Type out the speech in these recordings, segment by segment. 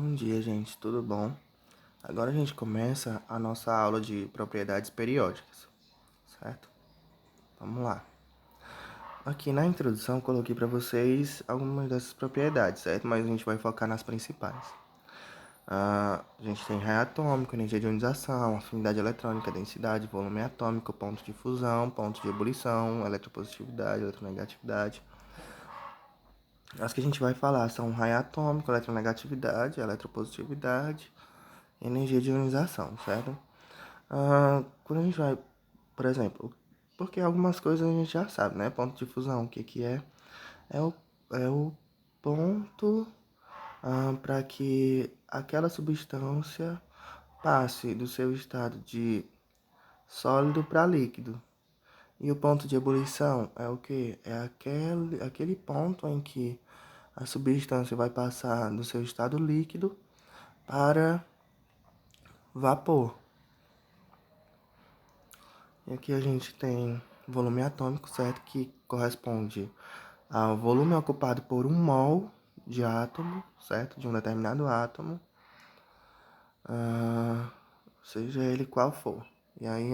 Bom dia, gente, tudo bom? Agora a gente começa a nossa aula de propriedades periódicas, certo? Vamos lá. Aqui na introdução eu coloquei para vocês algumas dessas propriedades, certo? Mas a gente vai focar nas principais. A gente tem raio atômico, energia de ionização, afinidade eletrônica, densidade, volume atômico, ponto de fusão, ponto de ebulição, eletropositividade, eletronegatividade. As que a gente vai falar são raio atômico, eletronegatividade, eletropositividade, energia de ionização, certo? Quando a gente vai, por exemplo, porque algumas coisas a gente já sabe, né? Ponto de fusão, o que que é? É o ponto para que aquela substância passe do seu estado de sólido para líquido. E o ponto de ebulição é o que? É aquele ponto em que a substância vai passar do seu estado líquido para vapor. E aqui a gente tem volume atômico, certo? Que corresponde ao volume ocupado por um mol de átomo, certo? De um determinado átomo, seja ele qual for. E aí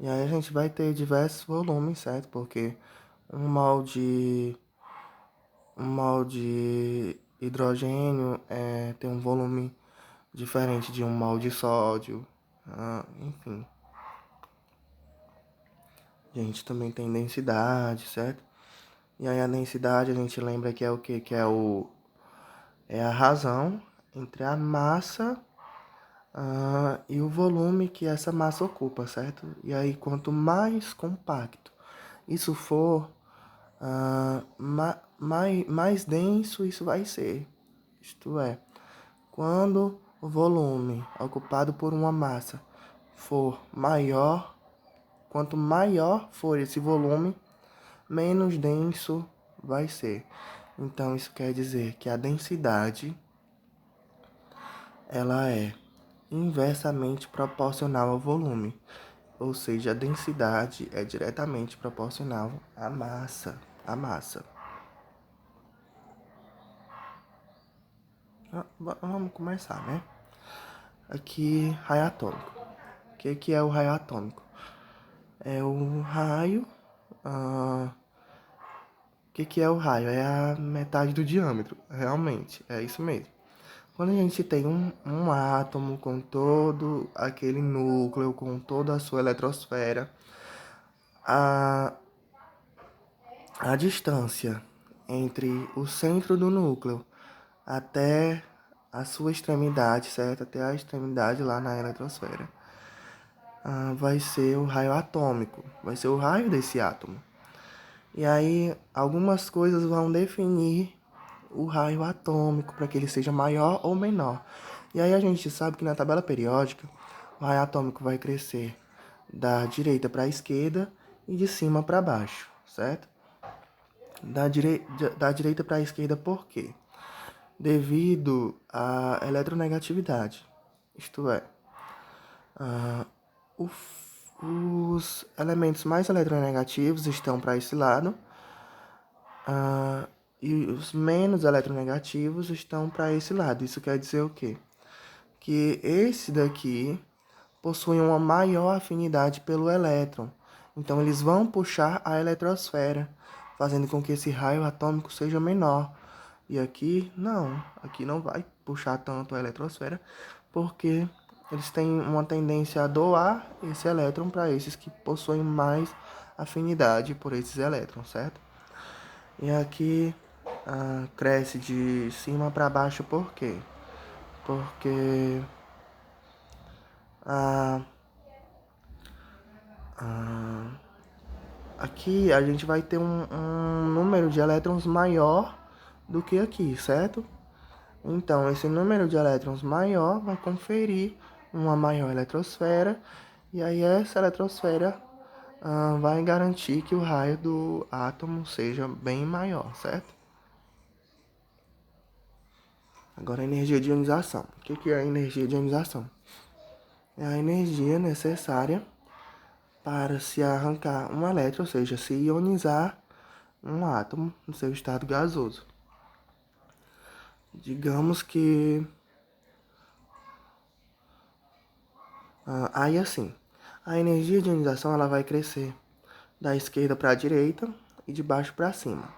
a gente vai ter diversos volumes, certo? Porque um mol de hidrogênio tem um volume diferente de um mol de sódio, enfim. A gente também tem densidade, certo? E aí a densidade a gente lembra que é o quê? Que é a razão entre a massa e o volume que essa massa ocupa, certo? E aí quanto mais compacto isso for, mais denso isso vai ser. Isto é, quando o volume ocupado por uma massa for maior, quanto maior for esse volume, menos denso vai ser. Então isso quer dizer que a densidade ela é inversamente proporcional ao volume, ou seja, a densidade é diretamente proporcional à massa. Vamos começar, né? Aqui, raio atômico. O que é o raio atômico? É o raio. O que é o raio? É a metade do diâmetro, realmente, é isso mesmo. Quando a gente tem um átomo com todo aquele núcleo, com toda a sua eletrosfera, a, a distância entre o centro do núcleo até a sua extremidade, certo? Até a extremidade lá na eletrosfera, vai ser o raio atômico, vai ser o raio desse átomo. E aí, algumas coisas vão definir o raio atômico para que ele seja maior ou menor. E aí a gente sabe que na tabela periódica, o raio atômico vai crescer da direita para a esquerda e de cima para baixo, certo? Da direita para a esquerda por quê? Devido à eletronegatividade. Isto é, os elementos mais eletronegativos estão para esse lado, e os menos eletronegativos estão para esse lado. Isso quer dizer o quê? Que esse daqui possui uma maior afinidade pelo elétron. Então eles vão puxar a eletrosfera, fazendo com que esse raio atômico seja menor. E aqui não vai puxar tanto a eletrosfera, porque eles têm uma tendência a doar esse elétron para esses que possuem mais afinidade por esses elétrons, certo? E aqui cresce de cima para baixo por quê? Porque aqui a gente vai ter um número de elétrons maior do que aqui, certo? Então, esse número de elétrons maior vai conferir uma maior eletrosfera, e aí essa eletrosfera vai garantir que o raio do átomo seja bem maior, certo? Agora, a energia de ionização. O que é a energia de ionização? É a energia necessária para se arrancar um elétron, ou seja, se ionizar um átomo no seu estado gasoso. Digamos que Aí assim, a energia de ionização ela vai crescer da esquerda para a direita e de baixo para cima.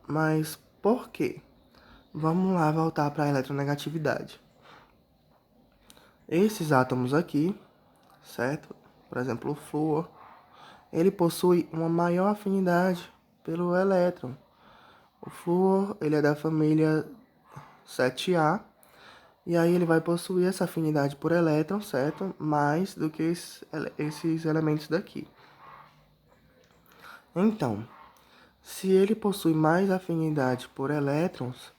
Mas por quê? Vamos lá voltar para a eletronegatividade. Esses átomos aqui, certo? Por exemplo, o flúor, ele possui uma maior afinidade pelo elétron. O flúor, ele é da família 7A, e aí ele vai possuir essa afinidade por elétron, certo? Mais do que esses elementos daqui. Então, se ele possui mais afinidade por elétrons,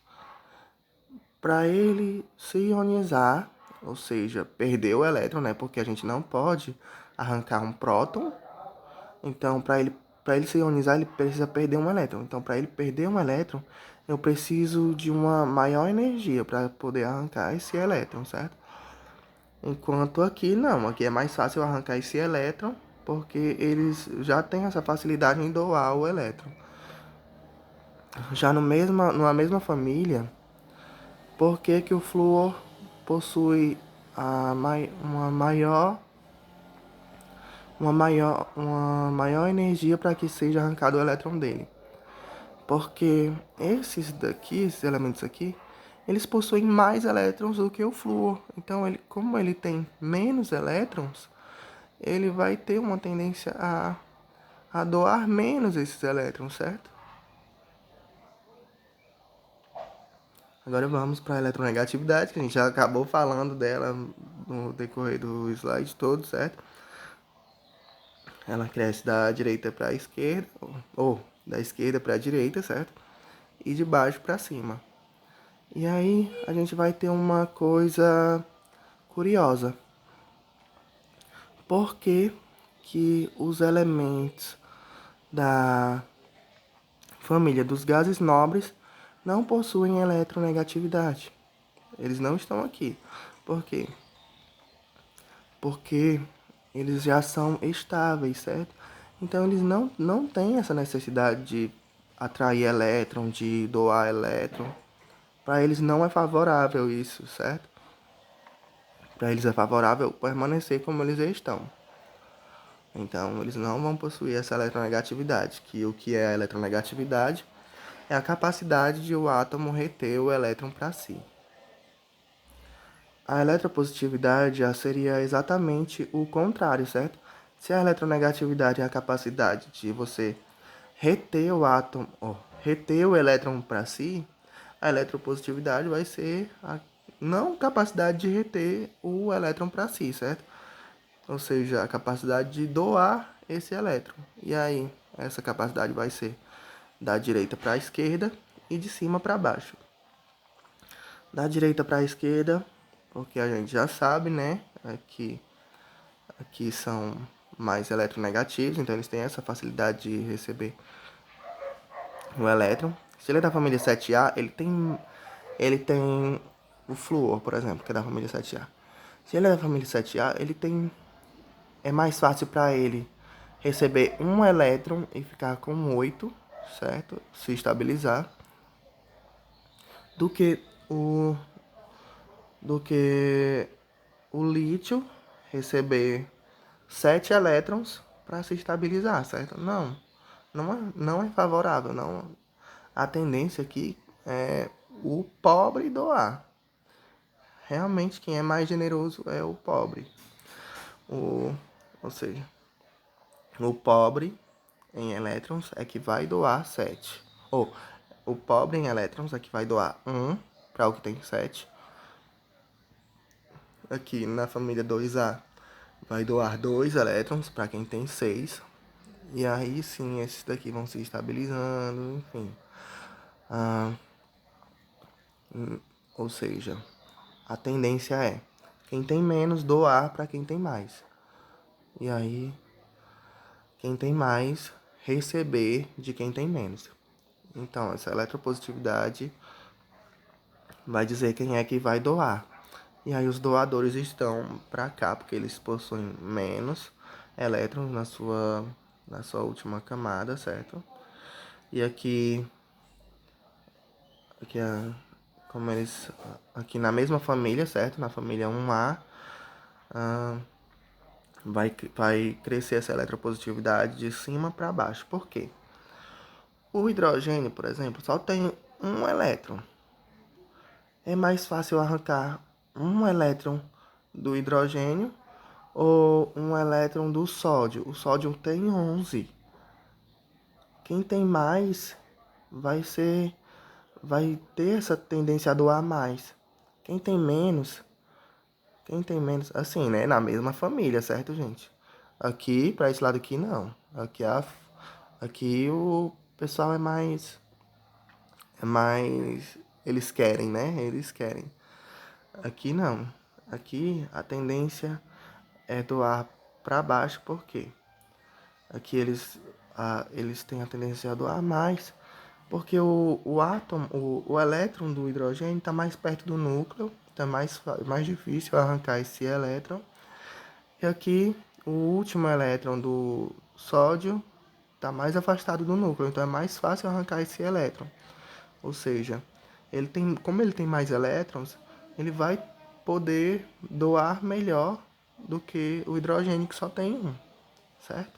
para ele se ionizar, ou seja, perder o elétron, né? Porque a gente não pode arrancar um próton. Então, para ele se ionizar, ele precisa perder um elétron. Então, para ele perder um elétron, eu preciso de uma maior energia para poder arrancar esse elétron, certo? Enquanto aqui não, aqui é mais fácil arrancar esse elétron, porque eles já têm essa facilidade em doar o elétron. Já no numa mesma família, por que que o flúor possui uma maior energia para que seja arrancado o elétron dele? Porque esses elementos aqui, eles possuem mais elétrons do que o flúor. Então, como ele tem menos elétrons, ele vai ter uma tendência a doar menos esses elétrons, certo? Agora vamos para a eletronegatividade, que a gente já acabou falando dela no decorrer do slide todo, certo? Ela cresce da direita para a esquerda, ou da esquerda para a direita, certo? E de baixo para cima. E aí a gente vai ter uma coisa curiosa. Por que que os elementos da família dos gases nobres não possuem eletronegatividade? Eles não estão aqui. Por quê? Porque eles já são estáveis, certo? Então eles não têm essa necessidade de atrair elétron, de doar elétron. Para eles não é favorável isso, certo? Para eles é favorável permanecer como eles estão. Então eles não vão possuir essa eletronegatividade, que o que é a eletronegatividade é a capacidade de o átomo reter o elétron para si. A eletropositividade já seria exatamente o contrário, certo? Se a eletronegatividade é a capacidade de você reter o átomo, reter o elétron para si, a eletropositividade vai ser a não capacidade de reter o elétron para si, certo? Ou seja, a capacidade de doar esse elétron. E aí, essa capacidade vai ser da direita para a esquerda e de cima para baixo. Da direita para a esquerda, porque a gente já sabe, né? Aqui são mais eletronegativos, então eles têm essa facilidade de receber o elétron. Se ele é da família 7A, ele tem o flúor, por exemplo, que é da família 7A. Se ele é da família 7A, é mais fácil para ele receber um elétron e ficar com 8, certo? Se estabilizar, do que o do que o lítio receber 7 elétrons para se estabilizar, certo? Não é favorável, não. A tendência aqui é o pobre doar. Realmente quem é mais generoso é o pobre. Ou seja, o pobre em elétrons é que vai doar 7. Ou o pobre em elétrons é que vai doar 1 para o que tem 7. Aqui na família 2A vai doar 2 elétrons para quem tem 6. E aí sim, esses daqui vão se estabilizando, enfim. Ah, ou seja, a tendência é quem tem menos doar para quem tem mais. E aí, quem tem mais receber de quem tem menos. Então, essa eletropositividade vai dizer quem é que vai doar. E aí os doadores estão para cá, porque eles possuem menos elétrons na sua última camada, certo? E aqui como eles aqui na mesma família, certo? Na família 1A, ah, vai crescer essa eletropositividade de cima para baixo. Por quê? O hidrogênio, por exemplo, só tem um elétron. É mais fácil arrancar um elétron do hidrogênio ou um elétron do sódio. O sódio tem 11. Quem tem mais vai ser vai ter essa tendência a doar mais. Quem tem menos, quem tem menos, assim, né, na mesma família, certo, gente? Aqui, para esse lado aqui não. Aqui o pessoal é mais eles querem, né? Eles querem. Aqui não. Aqui a tendência é doar para baixo, por quê? Aqui eles têm a tendência a doar mais, porque o átomo, o elétron do hidrogênio está mais perto do núcleo, está mais difícil arrancar esse elétron. E aqui o último elétron do sódio está mais afastado do núcleo, então é mais fácil arrancar esse elétron. Ou seja, como ele tem mais elétrons, ele vai poder doar melhor do que o hidrogênio que só tem um, certo?